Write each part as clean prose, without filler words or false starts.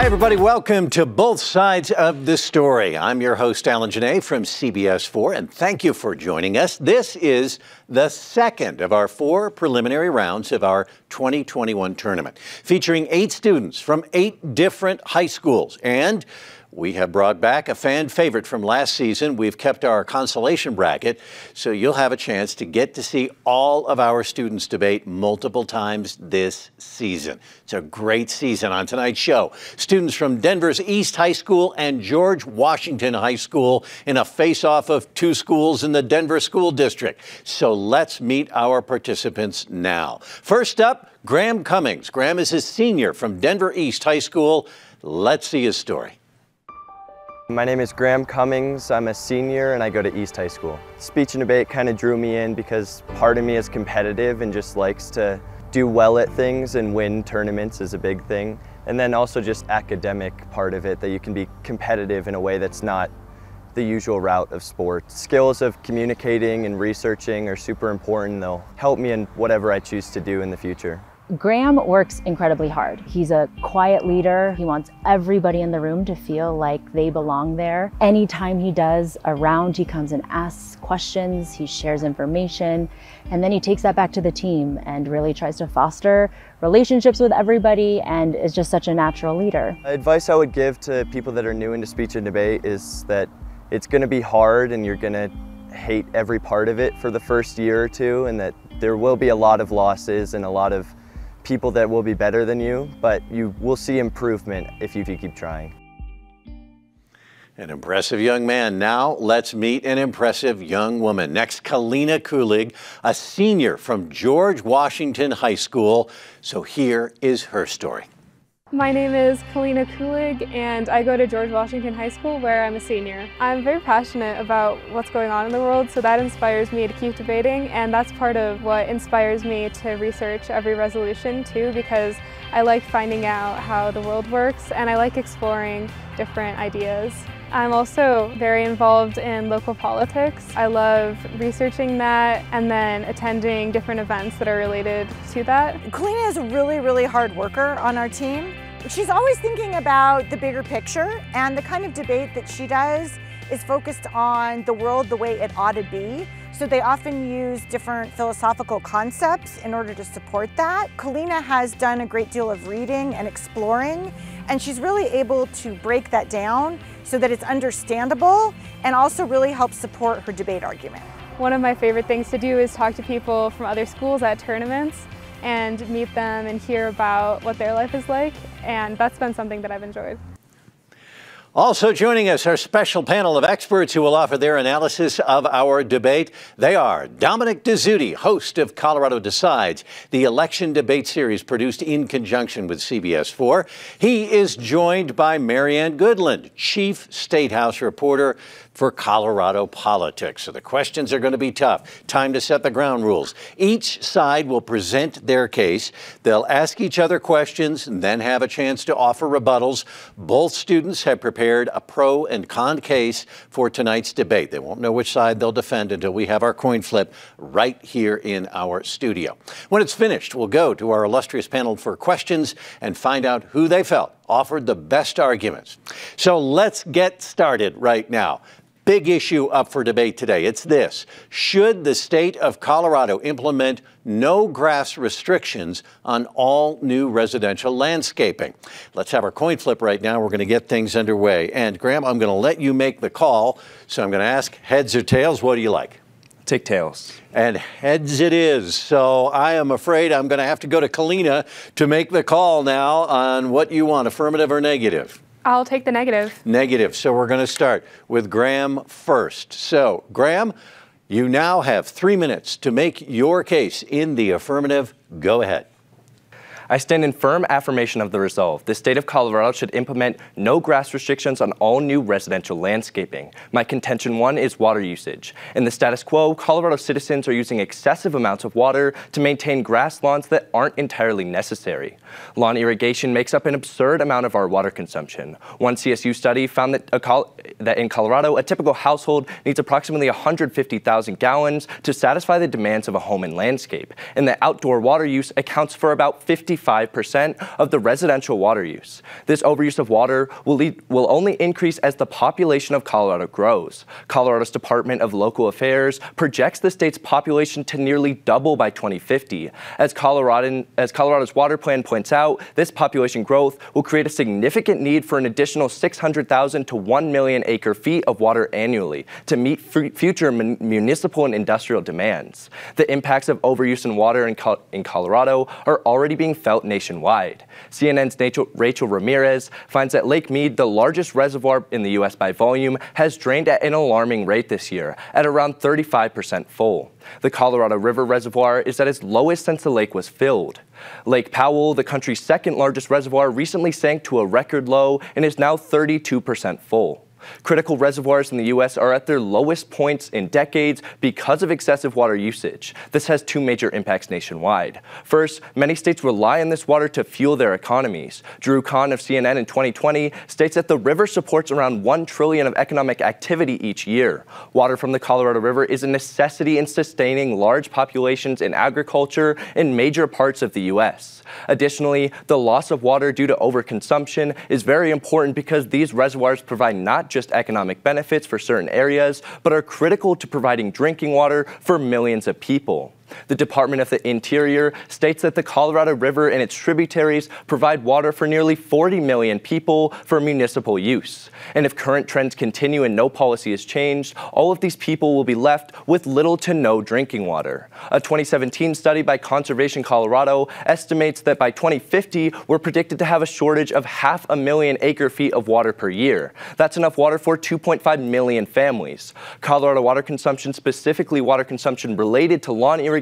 Everybody, welcome to Both Sides of the Story. I'm your host, Alan Janae from CBS 4, and thank you for joining us. This is the second of our 4 preliminary rounds of our 2021 tournament, featuring 8 students from 8 different high schools. And we have brought back a fan favorite from last season. We've kept our consolation bracket, so you'll have a chance to get to see all of our students debate multiple times this season. It's a great season. On tonight's show, students from Denver's East High School and George Washington High School in a face-off of 2 schools in the Denver School District. So let's meet our participants now. First up, Graham Cummings. Graham is a senior from Denver East High School. Let's see his story. My name is Graham Cummings. I'm a senior and I go to East High School. Speech and debate kind of drew me in because part of me is competitive and just likes to do well at things, and win tournaments is a big thing. And then also just academic part of it, that you can be competitive in a way that's not the usual route of sports. Skills of communicating and researching are super important. They'll help me in whatever I choose to do in the future. Graham works incredibly hard. He's a quiet leader. He wants everybody in the room to feel like they belong there. Anytime he does a round, he comes and asks questions, he shares information, and then he takes that back to the team and really tries to foster relationships with everybody, and is just such a natural leader. Advice I would give to people that are new into speech and debate is that it's going to be hard and you're going to hate every part of it for the first year or two, and that there will be a lot of losses and a lot of people that will be better than you, but you will see improvement if you keep trying. An impressive young man. Now let's meet an impressive young woman. Next, Kalina Kulig, a senior from George Washington High School. So here is her story. My name is Kalina Kulig, and I go to George Washington High School, where I'm a senior. I'm very passionate about what's going on in the world, so that inspires me to keep debating, and that's part of what inspires me to research every resolution too, because I like finding out how the world works and I like exploring different ideas. I'm also very involved in local politics. I love researching that and then attending different events that are related to that. Kalina is a really hard worker on our team. She's always thinking about the bigger picture, and the kind of debate that she does is focused on the world the way it ought to be. So they often use different philosophical concepts in order to support that. Kalina has done a great deal of reading and exploring, and she's really able to break that down so that it's understandable, and also really helps support her debate argument. One of my favorite things to do is talk to people from other schools at tournaments and meet them and hear about what their life is like, and that's been something that I've enjoyed. Also joining us, our special panel of experts who will offer their analysis of our debate. They are Dominic Dezzutti, host of Colorado Decides, the election debate series produced in conjunction with CBS 4. He is joined by Marianne Goodland, chief State House reporter for Colorado politics. So the questions are going to be tough. Time to set the ground rules. Each side will present their case. They'll ask each other questions and then have a chance to offer rebuttals. Both students have prepared a pro and con case for tonight's debate. They won't know which side they'll defend until we have our coin flip right here in our studio. When it's finished, we'll go to our illustrious panel for questions and find out who they felt offered the best arguments. So let's get started right now. Big issue up for debate today. It's this: should the state of Colorado implement no grass restrictions on all new residential landscaping? Let's have our coin flip right now. We're going to get things underway. And Graham, I'm going to let you make the call. So I'm going to ask heads or tails. What do you like? Take tails. And heads it is. So I am afraid I'm going to have to go to Kalina to make the call now on what you want, affirmative or negative. I'll take the negative. Negative. So we're going to start with Graham first. So, Graham, you now have 3 minutes to make your case in the affirmative. Go ahead. I stand in firm affirmation of the resolve. The state of Colorado should implement no grass restrictions on all new residential landscaping. My contention 1 is water usage. In the status quo, Colorado citizens are using excessive amounts of water to maintain grass lawns that aren't entirely necessary. Lawn irrigation makes up an absurd amount of our water consumption. One CSU study found that in Colorado, a typical household needs approximately 150,000 gallons to satisfy the demands of a home and landscape, and that outdoor water use accounts for about 55% 65% of the residential water use. This overuse of water will only increase as the population of Colorado grows. Colorado's Department of Local Affairs projects the state's population to nearly double by 2050. As Colorado's water plan points out, this population growth will create a significant need for an additional 600,000 to 1 million acre-feet of water annually to meet future municipal and industrial demands. The impacts of overuse in water in Colorado are already being felt nationwide. CNN's Rachel Ramirez finds that Lake Mead, the largest reservoir in the U.S. by volume, has drained at an alarming rate this year, at around 35% full. The Colorado River Reservoir is at its lowest since the lake was filled. Lake Powell, the country's second largest reservoir, recently sank to a record low and is now 32% full. Critical reservoirs in the U.S. are at their lowest points in decades because of excessive water usage. This has two major impacts nationwide. First, many states rely on this water to fuel their economies. Drew Kahn of CNN in 2020 states that the river supports around $1 trillion of economic activity each year. Water from the Colorado River is a necessity in sustaining large populations in agriculture in major parts of the U.S. Additionally, the loss of water due to overconsumption is very important because these reservoirs provide not just economic benefits for certain areas, but are critical to providing drinking water for millions of people. The Department of the Interior states that the Colorado River and its tributaries provide water for nearly 40 million people for municipal use. And if current trends continue and no policy is changed, all of these people will be left with little to no drinking water. A 2017 study by Conservation Colorado estimates that by 2050, we're predicted to have a shortage of 500,000 acre-feet of water per year. That's enough water for 2.5 million families. Colorado water consumption, specifically water consumption related to lawn irrigation,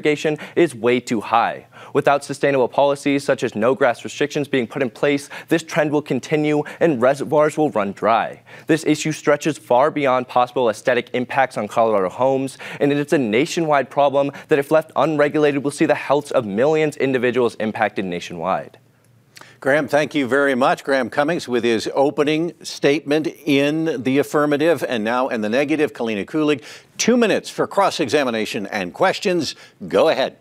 is way too high. Without sustainable policies such as no grass restrictions being put in place, this trend will continue and reservoirs will run dry. This issue stretches far beyond possible aesthetic impacts on Colorado homes, and it is a nationwide problem that, if left unregulated, will see the health of millions of individuals impacted nationwide. Graham, thank you very much. Graham Cummings with his opening statement in the affirmative and now in the negative. Kalina Kulig, 2 minutes for cross-examination and questions. Go ahead.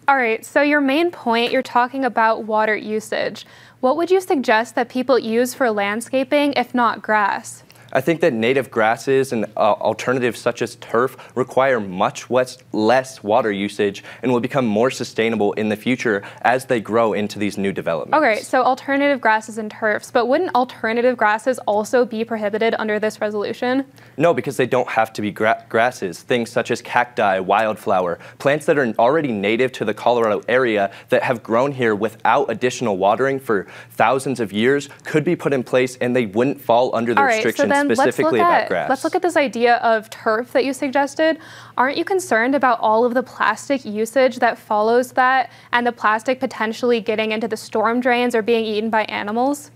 All right, so your main point, you're talking about water usage. What would you suggest that people use for landscaping if not grass? I think that native grasses and alternatives such as turf require much less water usage and will become more sustainable in the future as they grow into these new developments. Okay, so alternative grasses and turfs, but wouldn't alternative grasses also be prohibited under this resolution? No, because they don't have to be grasses. Things such as cacti, wildflower, plants that are already native to the Colorado area that have grown here without additional watering for thousands of years could be put in place and they wouldn't fall under the restrictions specifically about grass. Let's look at this idea of turf that you suggested. Aren't you concerned about all of the plastic usage that follows that and the plastic potentially getting into the storm drains or being eaten by animals?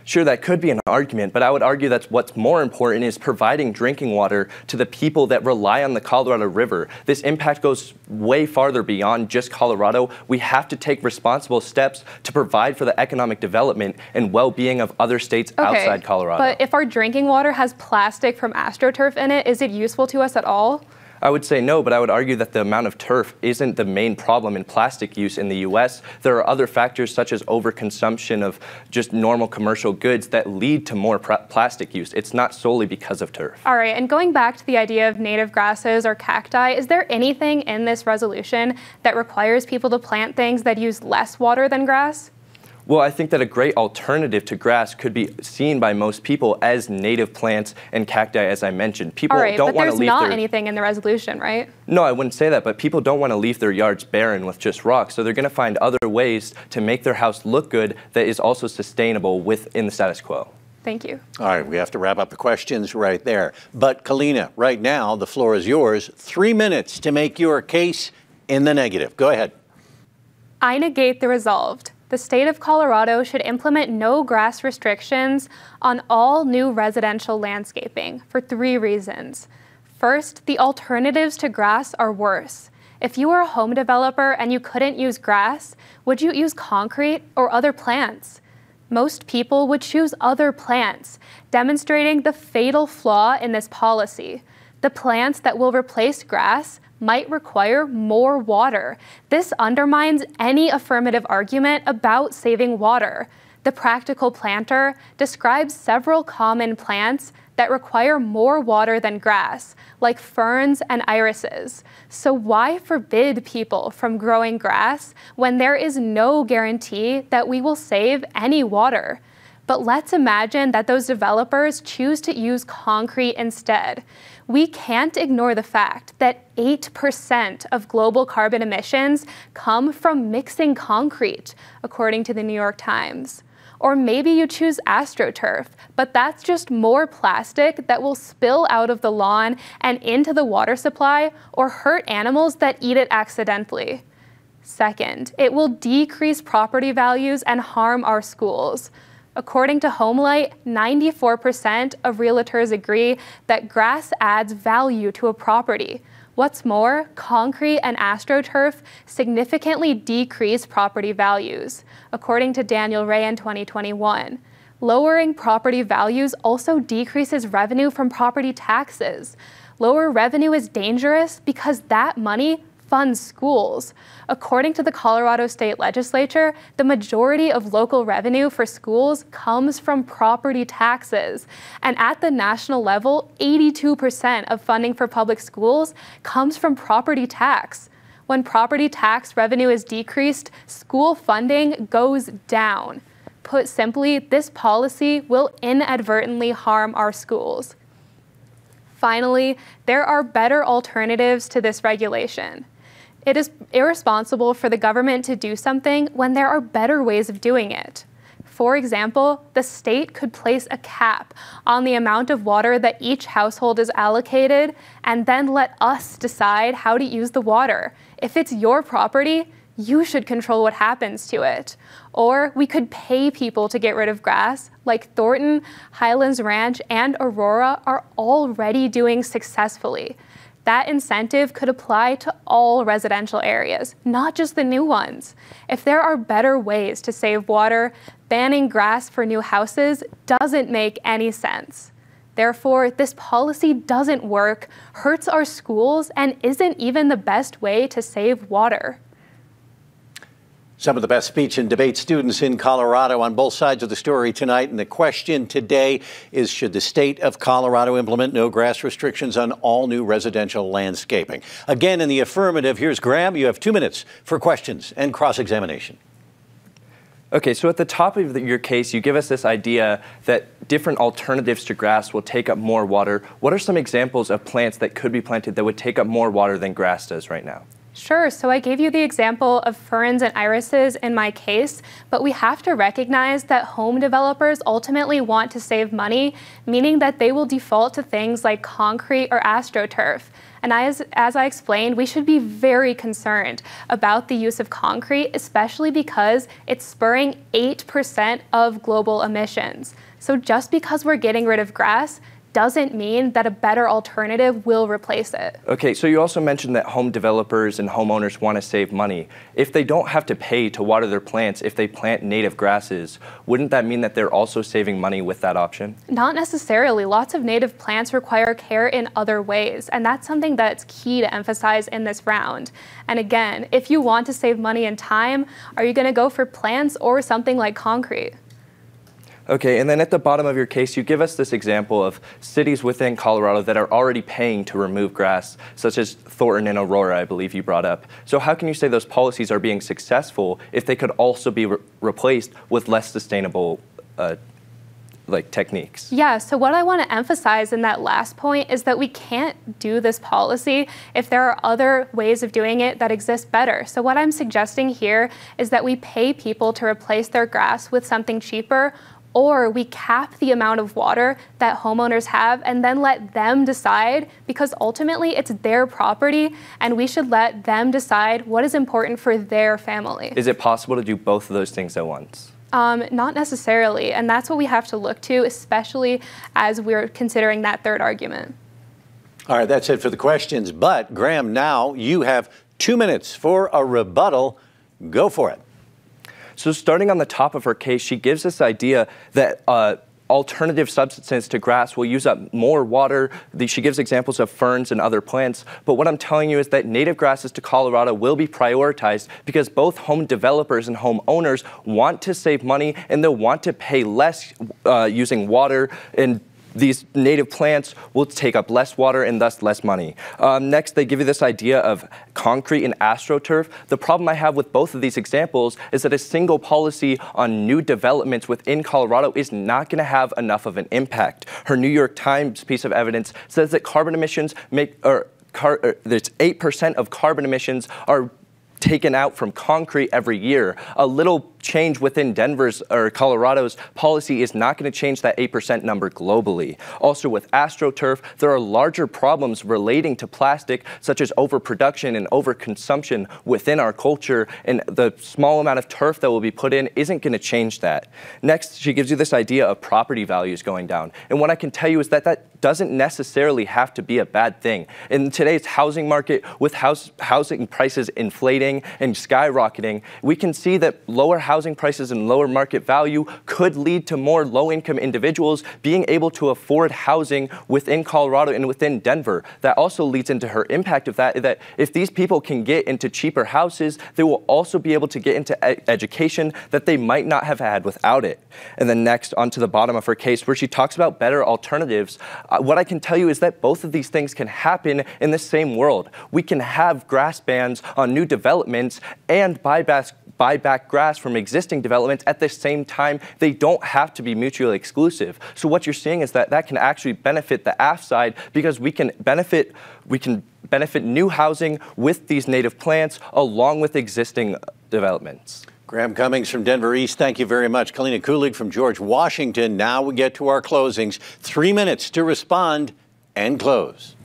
Sure, that could be an argument, but I would argue that what's more important is providing drinking water to the people that rely on the Colorado River. This impact goes way farther beyond just Colorado. We have to take responsible steps to provide for the economic development and well-being of other states outside Colorado. But if our drinking water has plastic from Astroturf in it, is it useful to us at all? I would say no, but I would argue that the amount of turf isn't the main problem in plastic use in the U.S. There are other factors such as overconsumption of just normal commercial goods that lead to more plastic use. It's not solely because of turf. All right, and going back to the idea of native grasses or cacti, is there anything in this resolution that requires people to plant things that use less water than grass? Well, I think that a great alternative to grass could be seen by most people as native plants and cacti, as I mentioned. People don't want to leave there's not anything in the resolution, right? No, I wouldn't say that, but people don't want to leave their yards barren with just rocks, so they're going to find other ways to make their house look good that is also sustainable within the status quo. Thank you. All right, we have to wrap up the questions right there. But Kalina, right now, the floor is yours. 3 minutes to make your case in the negative. Go ahead. I negate the resolved. The state of Colorado should implement no grass restrictions on all new residential landscaping for 3 reasons. First, the alternatives to grass are worse. If you were a home developer and you couldn't use grass, would you use concrete or other plants? Most people would choose other plants, demonstrating the fatal flaw in this policy. the plants that will replace grass might require more water. This undermines any affirmative argument about saving water. The practical planter describes several common plants that require more water than grass, like ferns and irises. So why forbid people from growing grass when there is no guarantee that we will save any water? But let's imagine that those developers choose to use concrete instead. We can't ignore the fact that 8% of global carbon emissions come from mixing concrete, according to the New York Times. Or maybe you choose Astroturf, but that's just more plastic that will spill out of the lawn and into the water supply or hurt animals that eat it accidentally. Second, it will decrease property values and harm our schools. According to HomeLight, 94% of realtors agree that grass adds value to a property. What's more, concrete and Astroturf significantly decrease property values, according to Daniel Ray in 2021. Lowering property values also decreases revenue from property taxes. Lower revenue is dangerous because that money funds schools. According to the Colorado State Legislature, the majority of local revenue for schools comes from property taxes. And at the national level, 82% of funding for public schools comes from property tax. When property tax revenue is decreased, school funding goes down. Put simply, this policy will inadvertently harm our schools. Finally, there are better alternatives to this regulation. It is irresponsible for the government to do something when there are better ways of doing it. For example, the state could place a cap on the amount of water that each household is allocated and then let us decide how to use the water. If it's your property, you should control what happens to it. Or we could pay people to get rid of grass, like Thornton, Highlands Ranch, and Aurora are already doing successfully. That incentive could apply to all residential areas, not just the new ones. If there are better ways to save water, banning grass for new houses doesn't make any sense. Therefore, this policy doesn't work, hurts our schools, and isn't even the best way to save water. Some of the best speech and debate students in Colorado on both sides of the story tonight. And the question today is, should the state of Colorado implement no grass restrictions on all new residential landscaping? Again, in the affirmative, here's Graham. You have 2 minutes for questions and cross-examination. Okay, so at the top of your case, you give us this idea that different alternatives to grass will take up more water. What are some examples of plants that could be planted that would take up more water than grass does right now? Sure, so I gave you the example of ferns and irises in my case, but we have to recognize that home developers ultimately want to save money, meaning that they will default to things like concrete or Astroturf. And as I explained, we should be very concerned about the use of concrete, especially because it's spurring 8% of global emissions. So just because we're getting rid of grass doesn't mean that a better alternative will replace it. Okay, so you also mentioned that home developers and homeowners want to save money. If they don't have to pay to water their plants if they plant native grasses, wouldn't that mean that they're also saving money with that option? Not necessarily. Lots of native plants require care in other ways, and that's something that's key to emphasize in this round. And again, if you want to save money and time, are you going to go for plants or something like concrete? Okay, and then at the bottom of your case, you give us this example of cities within Colorado that are already paying to remove grass, such as Thornton and Aurora, I believe you brought up. So how can you say those policies are being successful if they could also be replaced with less sustainable techniques? Yeah, so what I want to emphasize in that last point is that we can't do this policy if there are other ways of doing it that exist better. So what I'm suggesting here is that we pay people to replace their grass with something cheaper, or we cap the amount of water that homeowners have and then let them decide, because ultimately it's their property and we should let them decide what is important for their family. Is it possible to do both of those things at once? Not necessarily, and that's what we have to look to, especially as we're considering that third argument. All right, that's it for the questions. But Graham, now you have 2 minutes for a rebuttal. Go for it. So starting on the top of her case, she gives this idea that alternative substances to grass will use up more water. She gives examples of ferns and other plants, but what I'm telling you is that native grasses to Colorado will be prioritized because both home developers and homeowners want to save money and they'll want to pay less using water, and these native plants will take up less water and thus less money. Next, they give you this idea of concrete and Astroturf. The problem I have with both of these examples is that a single policy on new developments within Colorado is not going to have enough of an impact. Her New York Times piece of evidence says that carbon emissions there's 8% of carbon emissions are taken out from concrete every year. A little change within Denver's or Colorado's policy is not going to change that 8% number globally. Also with Astroturf, there are larger problems relating to plastic, such as overproduction and overconsumption within our culture, and the small amount of turf that will be put in isn't going to change that. Next, she gives you this idea of property values going down. And what I can tell you is that that doesn't necessarily have to be a bad thing. In today's housing market, with housing prices inflating and skyrocketing, we can see that lower housing prices and lower market value could lead to more low-income individuals being able to afford housing within Colorado and within Denver. That also leads into her impact of that if these people can get into cheaper houses, they will also be able to get into education that they might not have had without it. And then next, onto the bottom of her case, where she talks about better alternatives. What I can tell you is that both of these things can happen in the same world. We can have grass bans on new developments and buy back grass from existing developments at the same time. They don't have to be mutually exclusive. So what you're seeing is that that can actually benefit the AF side, because we can benefit new housing with these native plants along with existing developments. Graham Cummings from Denver East, thank you very much. Kalina Kulig from George Washington. Now we get to our closings. 3 minutes to respond and close.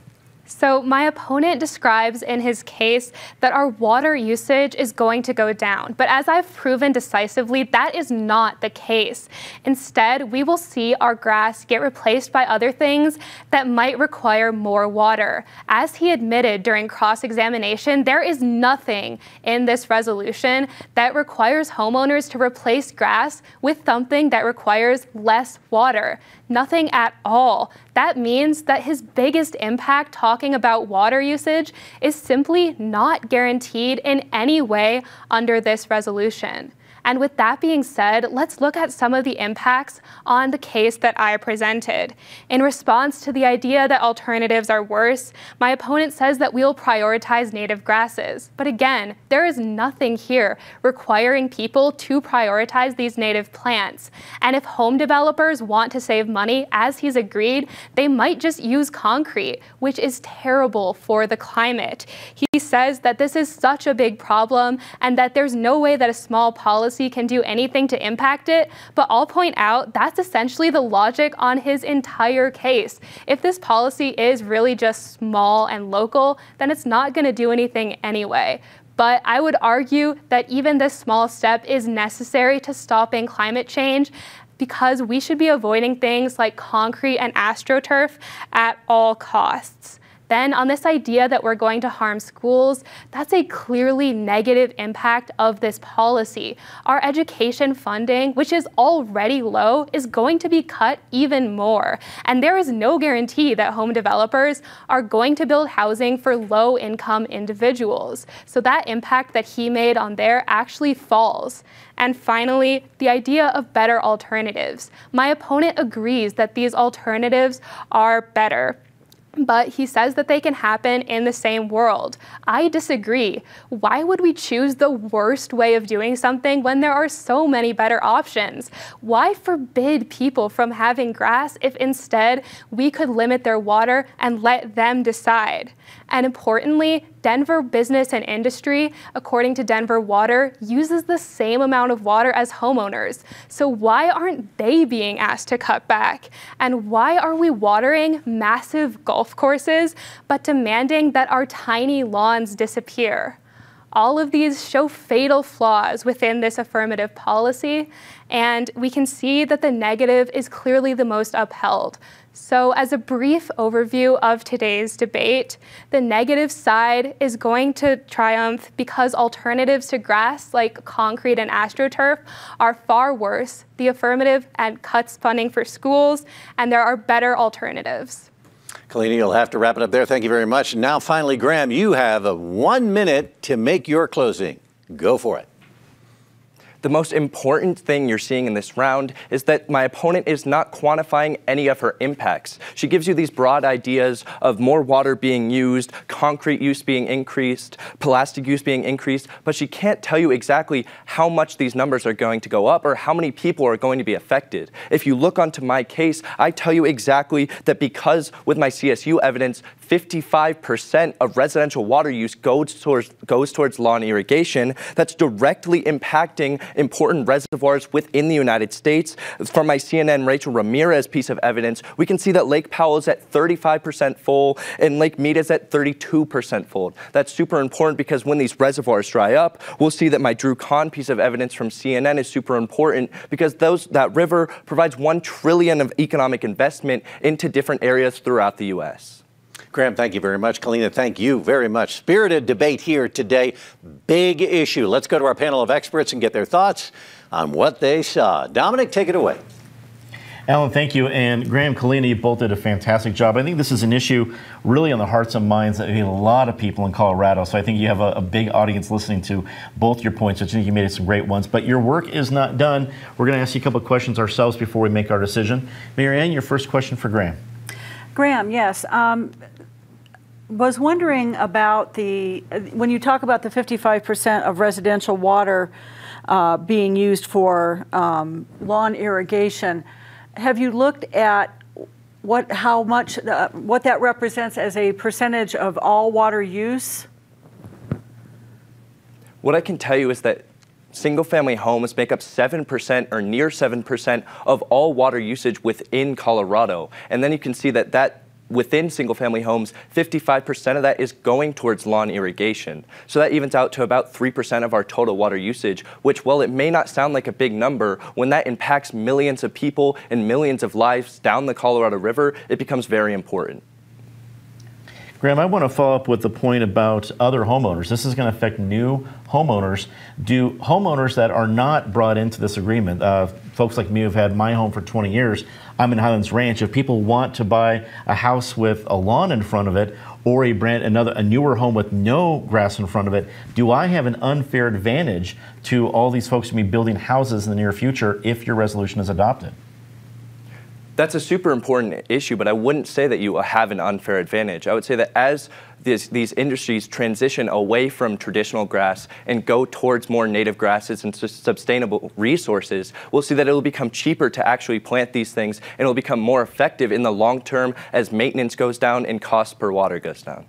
So my opponent describes in his case that our water usage is going to go down. But as I've proven decisively, that is not the case. Instead, we will see our grass get replaced by other things that might require more water. As he admitted during cross-examination, there is nothing in this resolution that requires homeowners to replace grass with something that requires less water. Nothing at all. That means that his biggest impact talking about water usage is simply not guaranteed in any way under this resolution. And with that being said, let's look at some of the impacts on the case that I presented. In response to the idea that alternatives are worse, my opponent says that we'll prioritize native grasses. But again, there is nothing here requiring people to prioritize these native plants. And if home developers want to save money, as he's agreed, they might just use concrete, which is terrible for the climate. He says that this is such a big problem and that there's no way that a small policy can do anything to impact it, but I'll point out that's essentially the logic on his entire case. If this policy is really just small and local, then it's not going to do anything anyway. But I would argue that even this small step is necessary to stopping climate change, because we should be avoiding things like concrete and AstroTurf at all costs. Then on this idea that we're going to harm schools, that's a clearly negative impact of this policy. Our education funding, which is already low, is going to be cut even more. And there is no guarantee that home developers are going to build housing for low-income individuals. So that impact that he made on there actually falls. And finally, the idea of better alternatives. My opponent agrees that these alternatives are better, but he says that they can happen in the same world. I disagree. Why would we choose the worst way of doing something when there are so many better options? Why forbid people from having grass if instead we could limit their water and let them decide? And importantly, Denver business and industry, according to Denver Water, uses the same amount of water as homeowners. So why aren't they being asked to cut back? And why are we watering massive golf courses but demanding that our tiny lawns disappear? All of these show fatal flaws within this affirmative policy, and we can see that the negative is clearly the most upheld. So as a brief overview of today's debate, the negative side is going to triumph because alternatives to grass like concrete and AstroTurf are far worse. The affirmative and cuts funding for schools, and there are better alternatives. Kalina, you'll have to wrap it up there. Thank you very much. Now, finally, Graham, you have 1 minute to make your closing. Go for it. The most important thing you're seeing in this round is that my opponent is not quantifying any of her impacts. She gives you these broad ideas of more water being used, concrete use being increased, plastic use being increased, but she can't tell you exactly how much these numbers are going to go up or how many people are going to be affected. If you look onto my case, I tell you exactly that because with my CSU evidence, 55% of residential water use goes towards lawn irrigation. That's directly impacting important reservoirs within the United States. From my CNN Rachel Ramirez piece of evidence, we can see that Lake Powell is at 35% full and Lake Mead is at 32% full. That's super important because when these reservoirs dry up, we'll see that my Drew Kahn piece of evidence from CNN is super important because that river provides $1 trillion of economic investment into different areas throughout the U.S. Graham, thank you very much. Kalina, thank you very much. Spirited debate here today. Big issue. Let's go to our panel of experts and get their thoughts on what they saw. Dominic, take it away. Alan, thank you. And Graham, Kalina, you both did a fantastic job. I think this is an issue really on the hearts and minds of a lot of people in Colorado. So I think you have a big audience listening to both your points, which I think you made some great ones. But your work is not done. We're going to ask you a couple of questions ourselves before we make our decision. Mary Ann, your first question for Graham. Graham, yes. Was wondering about when you talk about the 55% of residential water being used for lawn irrigation, have you looked at what that represents as a percentage of all water use? What I can tell you is that single-family homes make up 7% or near 7% of all water usage within Colorado. And then you can see that within single-family homes, 55% of that is going towards lawn irrigation. So that evens out to about 3% of our total water usage, which, while it may not sound like a big number, when that impacts millions of people and millions of lives down the Colorado River, it becomes very important. Graham, I want to follow up with the point about other homeowners. This is going to affect new homeowners. Do homeowners that are not brought into this agreement, folks like me who've had my home for 20 years, I'm in Highlands Ranch, if people want to buy a house with a lawn in front of it or a newer home with no grass in front of it, do I have an unfair advantage to all these folks who will be building houses in the near future if your resolution is adopted? That's a super important issue, but I wouldn't say that you have an unfair advantage. I would say that as these industries transition away from traditional grass and go towards more native grasses and sustainable resources, we'll see that it will become cheaper to actually plant these things, and it will become more effective in the long term as maintenance goes down and cost per water goes down.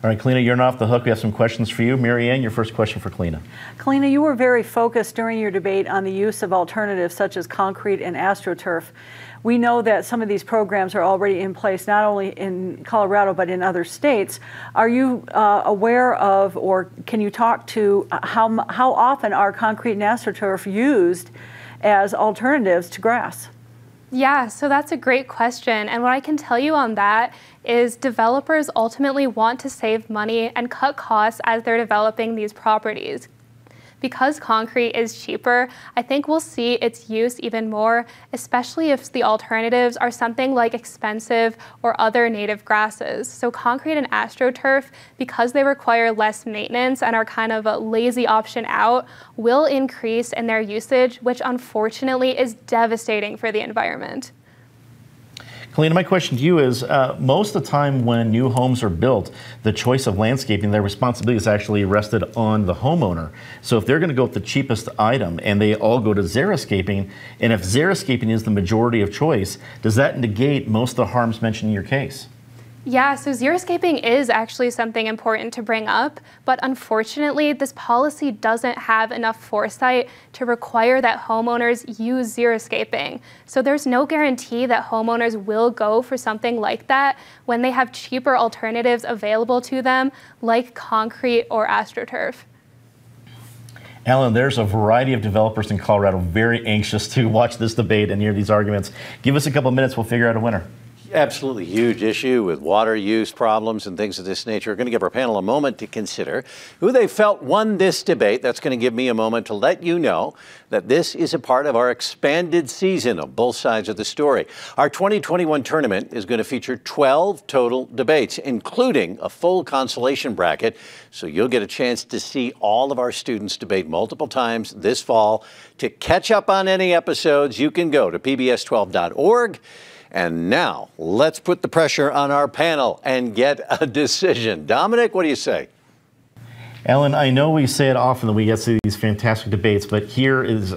All right, Kalina, you're not off the hook. We have some questions for you. Mary Ann, your first question for Kalina. Kalina, you were very focused during your debate on the use of alternatives such as concrete and AstroTurf. We know that some of these programs are already in place, not only in Colorado, but in other states. Are you aware of, or can you talk to how often are concrete and AstroTurf used as alternatives to grass? Yeah, so that's a great question. And what I can tell you on that is developers ultimately want to save money and cut costs as they're developing these properties. Because concrete is cheaper, I think we'll see its use even more, especially if the alternatives are something like expensive or other native grasses. So concrete and AstroTurf, because they require less maintenance and are kind of a lazy option out, will increase in their usage, which unfortunately is devastating for the environment. Kalina, my question to you is, most of the time when new homes are built, the choice of landscaping, their responsibility is actually rested on the homeowner. So if they're going to go with the cheapest item and they all go to xeriscaping, and if xeriscaping is the majority of choice, does that negate most of the harms mentioned in your case? Yeah, so xeriscaping is actually something important to bring up, but unfortunately, this policy doesn't have enough foresight to require that homeowners use xeriscaping. So there's no guarantee that homeowners will go for something like that when they have cheaper alternatives available to them, like concrete or Astroturf. Alan, there's a variety of developers in Colorado very anxious to watch this debate and hear these arguments. Give us a couple of minutes, we'll figure out a winner. Absolutely huge issue with water use problems and things of this nature. We're going to give our panel a moment to consider who they felt won this debate. That's going to give me a moment to let you know that this is a part of our expanded season of both sides of the story. Our 2021 tournament is going to feature 12 total debates, including a full consolation bracket. So you'll get a chance to see all of our students debate multiple times this fall. To catch up on any episodes, you can go to pbs12.org. And now, let's put the pressure on our panel and get a decision. Dominic, what do you say? Alan, I know we say it often that we get to these fantastic debates, but here is,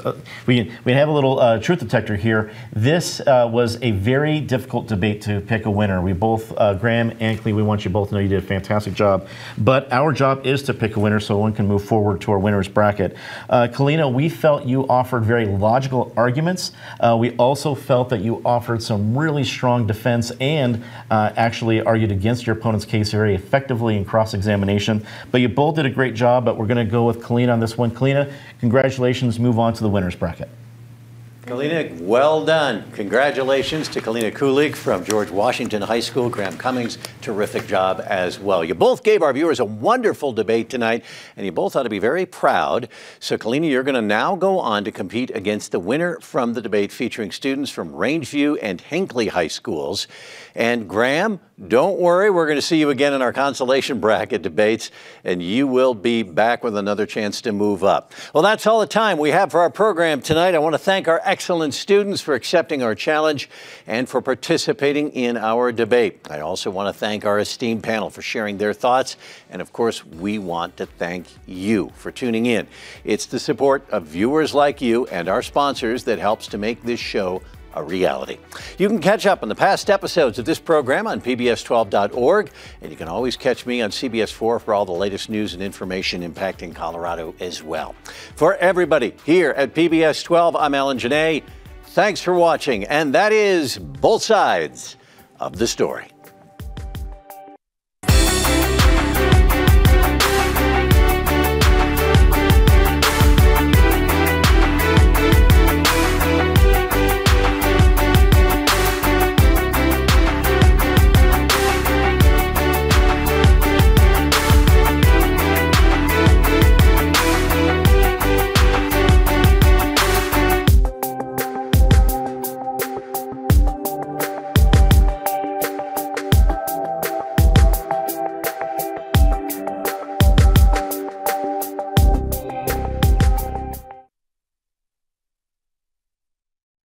we have a little truth detector here. This was a very difficult debate to pick a winner. We both, Graham and Kalina, we want you both to know you did a fantastic job. But our job is to pick a winner so one can move forward to our winner's bracket. Kalina, we felt you offered very logical arguments. We also felt that you offered some really strong defense and actually argued against your opponent's case very effectively in cross-examination. But you both did a great job, but we're going to go with Kalina on this one. Kalina, congratulations. Move on to the winner's bracket. Kalina, well done. Congratulations to Kalina Kulig from George Washington High School. Graham Cummings, terrific job as well. You both gave our viewers a wonderful debate tonight, and you both ought to be very proud. So, Kalina, you're going to now go on to compete against the winner from the debate featuring students from Rangeview and Hinckley High Schools. And Graham, don't worry, we're going to see you again in our consolation bracket debates, and you will be back with another chance to move up. Well, that's all the time we have for our program tonight. I want to thank our excellent students for accepting our challenge and for participating in our debate. I also want to thank our esteemed panel for sharing their thoughts. And of course, we want to thank you for tuning in. It's the support of viewers like you and our sponsors that helps to make this show a reality. You can catch up on the past episodes of this program on pbs12.org, and you can always catch me on CBS 4 for all the latest news and information impacting Colorado as well. For everybody here at PBS 12, I'm Alan Janae. Thanks for watching, and that is Both Sides of the Story.